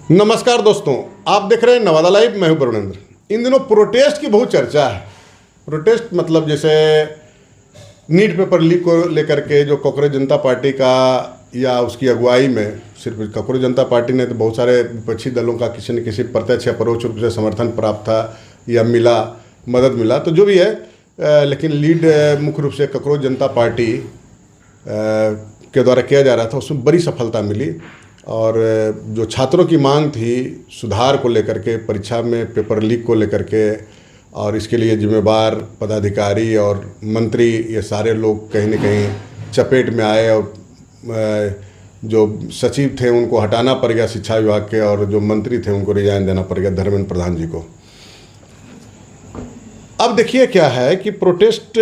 नमस्कार दोस्तों, आप देख रहे हैं नवादा लाइव। मैं हूं वरुणेंद्र। इन दिनों प्रोटेस्ट की बहुत चर्चा है। प्रोटेस्ट मतलब जैसे नीट पेपर लीक को लेकर के जो कांग्रेस जनता पार्टी का या उसकी अगुवाई में, सिर्फ कांग्रेस जनता पार्टी ने तो बहुत सारे विपक्षी दलों का किसी न किसी प्रत्यक्ष या परोक्ष रूप से समर्थन प्राप्त था या मिला, मदद मिला, तो जो भी है, लेकिन लीड मुख्य रूप से कांग्रेस जनता पार्टी के द्वारा किया जा रहा था, उसमें बड़ी सफलता मिली। और जो छात्रों की मांग थी सुधार को लेकर के, परीक्षा में पेपर लीक को लेकर के, और इसके लिए जिम्मेदार पदाधिकारी और मंत्री, ये सारे लोग कहीं न कहीं चपेट में आए और जो सचिव थे उनको हटाना पड़ गया शिक्षा विभाग के, और जो मंत्री थे उनको रिजाइन देना पड़ गया धर्मेंद्र प्रधान जी को। अब देखिए क्या है कि प्रोटेस्ट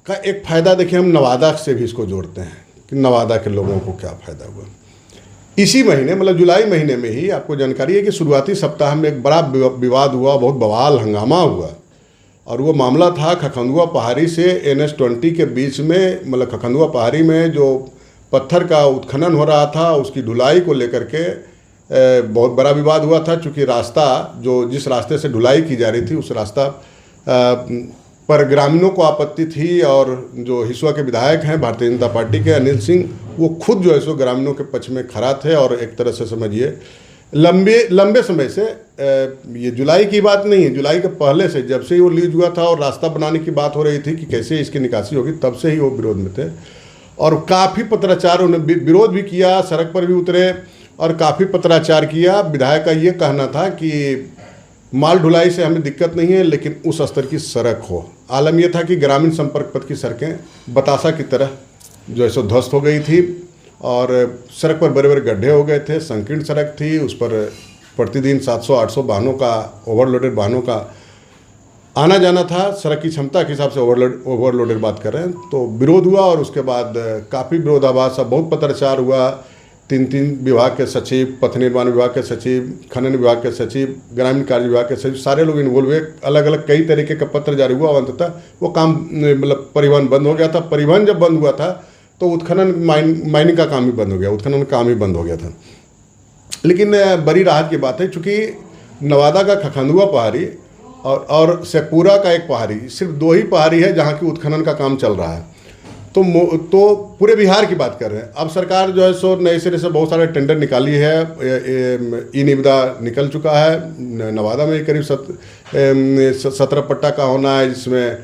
का एक फ़ायदा देखिए, हम नवादा से भी इसको जोड़ते हैं कि नवादा के लोगों को क्या फ़ायदा हुआ। इसी महीने मतलब जुलाई महीने में ही आपको जानकारी है कि शुरुआती सप्ताह में एक बड़ा विवाद हुआ, बहुत बवाल हंगामा हुआ, और वो मामला था खखंदुआ पहाड़ी से NH-20 के बीच में, मतलब खखंदुआ पहाड़ी में जो पत्थर का उत्खनन हो रहा था उसकी ढुलाई को लेकर के बहुत बड़ा विवाद हुआ था। चूँकि रास्ता जो जिस रास्ते से ढुलाई की जा रही थी उस रास्ता पर ग्रामीणों को आपत्ति थी, और जो हिसुआ के विधायक हैं भारतीय जनता पार्टी के अनिल सिंह, वो खुद जो है सो ग्रामीणों के पक्ष में खड़ा थे। और एक तरह से समझिए लंबे समय से, ये जुलाई की बात नहीं है, जुलाई के पहले से, जब से ही वो लीज हुआ था और रास्ता बनाने की बात हो रही थी कि कैसे इसकी निकासी होगी, तब से ही वो विरोध में थे। और काफ़ी पत्राचार उन्होंने विरोध भी किया, सड़क पर भी उतरे और काफ़ी पत्राचार किया। विधायक का ये कहना था कि माल ढुलाई से हमें दिक्कत नहीं है, लेकिन उस स्तर की सड़क हो। आलम यह था कि ग्रामीण संपर्क पथ की सड़कें बतासा की तरह जो है सो ध्वस्त हो गई थी, और सड़क पर बड़े बड़े गड्ढे हो गए थे, संकीर्ण सड़क थी, उस पर प्रतिदिन 700-800 वाहनों का, ओवरलोडेड वाहनों का आना जाना था। सड़क की क्षमता के हिसाब से ओवरलोडेड बात कर रहे हैं। तो विरोध हुआ, और उसके बाद काफ़ी विरोधाभास, बहुत पत्राचार हुआ। 3 विभाग के सचिव, पथ निर्माण विभाग के सचिव, खनन विभाग के सचिव, ग्रामीण कार्य विभाग के सचिव, सारे लोग इन्वॉल्व हुए। अलग अलग कई तरीके का पत्र जारी हुआ। अंततः वो काम, मतलब परिवहन बंद हो गया था। परिवहन जब बंद हुआ था तो उत्खनन माइनिंग का काम भी बंद हो गया, उत्खनन का काम ही बंद हो गया था। लेकिन बड़ी राहत की बात है, चूँकि नवादा का खखंदुआ पहाड़ी और शेखपुरा का एक पहाड़ी, सिर्फ 2 ही पहाड़ी है जहाँ की उत्खनन का काम चल रहा है। तो पूरे बिहार की बात कर रहे हैं। अब सरकार जो है सो नए सिरे से बहुत सारे टेंडर निकाली है। ई निविदा निकल चुका है। नवादा में करीब 17 पट्टा का होना है, जिसमें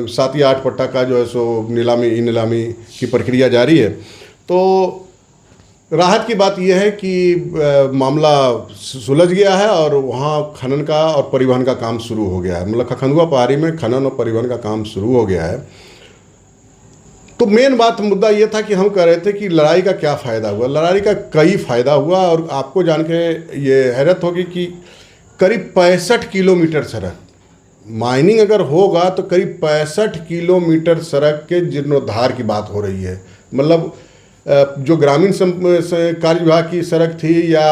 7 या 8 पट्टा का जो है सो नीलामी की प्रक्रिया जारी है। तो राहत की बात यह है कि मामला सुलझ गया है, और वहाँ खनन का और परिवहन का काम शुरू हो गया है। मतलब खखंदुआ पहाड़ी में खनन और परिवहन का काम शुरू हो गया है। तो मेन बात, मुद्दा ये था कि हम कह रहे थे कि लड़ाई का क्या फ़ायदा हुआ। लड़ाई का कई फ़ायदा हुआ, और आपको जान के ये हैरत होगी कि करीब 65 किलोमीटर सड़क, माइनिंग अगर होगा तो करीब 65 किलोमीटर सड़क के जीर्णोद्धार की बात हो रही है। मतलब जो ग्रामीण कार्य विभाग की सड़क थी या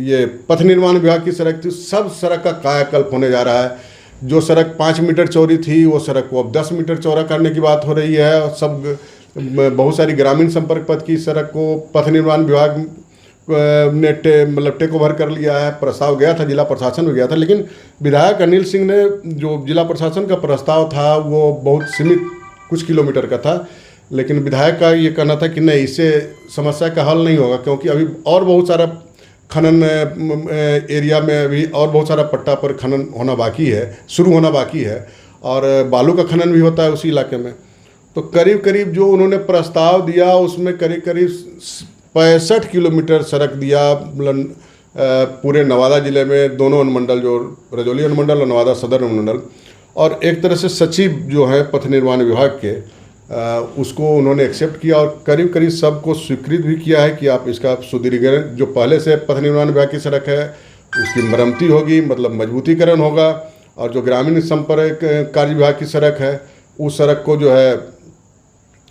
ये पथ निर्माण विभाग की सड़क थी, सब सड़क का कायाकल्प होने जा रहा है। जो सड़क 5 मीटर चौड़ी थी वो सड़क को अब 10 मीटर चौड़ा करने की बात हो रही है। और सब बहुत सारी ग्रामीण संपर्क पथ की सड़क को पथ निर्माण विभाग ने मतलब टेक ओवर कर लिया है। प्रस्ताव गया था, जिला प्रशासन में गया था, लेकिन विधायक अनिल सिंह ने जो जिला प्रशासन का प्रस्ताव था वो बहुत सीमित कुछ किलोमीटर का था। लेकिन विधायक का ये कहना था कि नहीं, इससे समस्या का हल नहीं होगा, क्योंकि अभी और बहुत सारा खनन एरिया में अभी और बहुत सारा पट्टा पर खनन होना बाकी है, शुरू होना बाकी है, और बालू का खनन भी होता है उसी इलाके में। तो करीब करीब जो उन्होंने प्रस्ताव दिया उसमें करीब करीब 65 किलोमीटर सड़क दिया। मतलब पूरे नवादा ज़िले में दोनों अनुमंडल, जो रजौली अनुमंडल और नवादा सदर अनुमंडल, और एक तरह से सचिव जो है पथ निर्माण विभाग के, उसको उन्होंने एक्सेप्ट किया, और करीब करीब सबको स्वीकृत भी किया है कि आप इसका सुदृढ़ीकरण, जो पहले से पथ निर्माण विभाग की सड़क है उसकी मरम्मती होगी, मतलब मजबूतीकरण होगा, और जो ग्रामीण संपर्क कार्य विभाग की सड़क है उस सड़क को जो है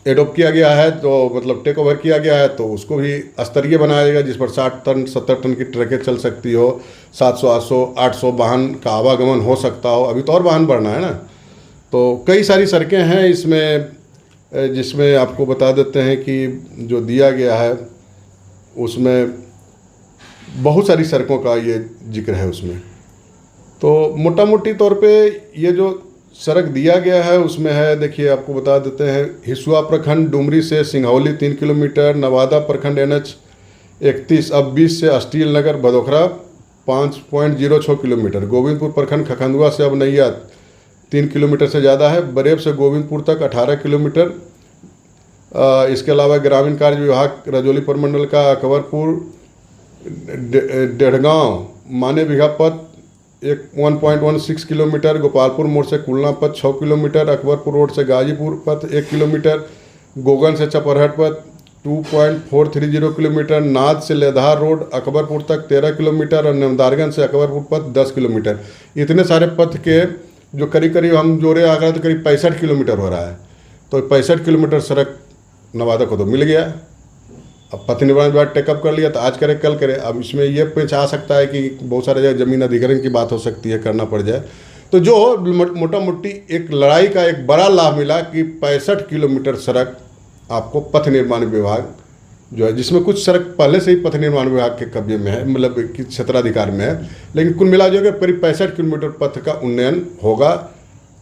एडोप्ट किया गया है, तो मतलब टेक ओवर किया गया है, तो उसको भी स्तरीय बनाया जाएगा, जिस पर 60 टन 70 टन की ट्रकें चल सकती हो, 700-800 वाहन का आवागमन हो सकता हो। अभी तो और वाहन बढ़ना है ना। तो कई सारी सड़कें हैं इसमें, जिसमें आपको बता देते हैं कि जो दिया गया है उसमें बहुत सारी सड़कों का ये जिक्र है उसमें। तो मोटा मोटी तौर पे ये जो सड़क दिया गया है उसमें है, देखिए आपको बता देते हैं, हिसुआ प्रखंड डुमरी से सिंघौली 3 किलोमीटर, नवादा प्रखंड NH 31 अब 20 से अस्टील नगर भदोखरा 5.06 किलोमीटर, गोविंदपुर प्रखंड खखंदुआ से अब नैया 3 किलोमीटर से ज़्यादा है, बरेब से गोविंदपुर तक 18 किलोमीटर। इसके अलावा ग्रामीण कार्य विभाग रजौली प्रमंडल का अकबरपुर डेढ़गांव माने बीघा पथ 1.16 किलोमीटर, गोपालपुर मोड़ से कुलना पथ 6 किलोमीटर, अकबरपुर रोड से गाजीपुर पथ 1 किलोमीटर, गोगन से चपरहट पथ 2.430 किलोमीटर, नाद से लेधार रोड अकबरपुर तक 13 किलोमीटर और नमदारगंज से अकबरपुर पथ 10 किलोमीटर। इतने सारे पथ के जो करीब करीब हम जोड़े आकर तो करीब 65 किलोमीटर हो रहा है। तो 65 किलोमीटर सड़क नवादा को तो मिल गया। अब पथ निर्माण विभाग टेकअप कर लिया तो आज करे कल करे। अब इसमें ये पेच आ सकता है कि बहुत सारे जगह जमीन अधिग्रहण की बात हो सकती है, करना पड़ जाए। तो जो मोटा मोटी एक लड़ाई का एक बड़ा लाभ मिला कि 65 किलोमीटर सड़क आपको पथ निर्माण विभाग जो है, जिसमें कुछ सड़क पहले से ही पथ निर्माण विभाग के कब्जे में है, मतलब कि क्षेत्राधिकार में है, लेकिन कुल मिला जो करीब 65 किलोमीटर पथ का उन्नयन होगा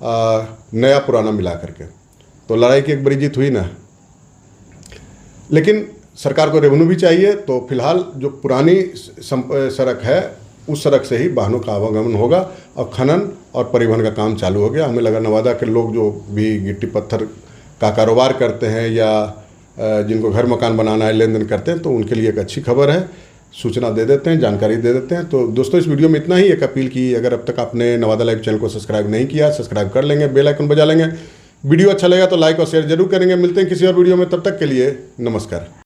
नया पुराना मिला करके। तो लड़ाई की एक बड़ी जीत हुई ना। लेकिन सरकार को रेवेन्यू भी चाहिए, तो फिलहाल जो पुरानी सड़क है उस सड़क से ही वाहनों का आवागमन होगा और खनन और परिवहन का काम चालू हो गया। हमें लगा नवादा के लोग जो भी गिट्टी पत्थर का कारोबार करते हैं या जिनको घर मकान बनाना है, लेन देन करते हैं, तो उनके लिए एक अच्छी खबर है, सूचना दे देते हैं, जानकारी दे देते हैं। तो दोस्तों इस वीडियो में इतना ही। एक अपील की, अगर अब तक आपने नवादा लाइव चैनल को सब्सक्राइब नहीं किया, सब्सक्राइब कर लेंगे, बेल आइकन बजा लेंगे। वीडियो अच्छा लगा तो लाइक और शेयर जरूर करेंगे। मिलते हैं किसी और वीडियो में, तब तक के लिए नमस्कार।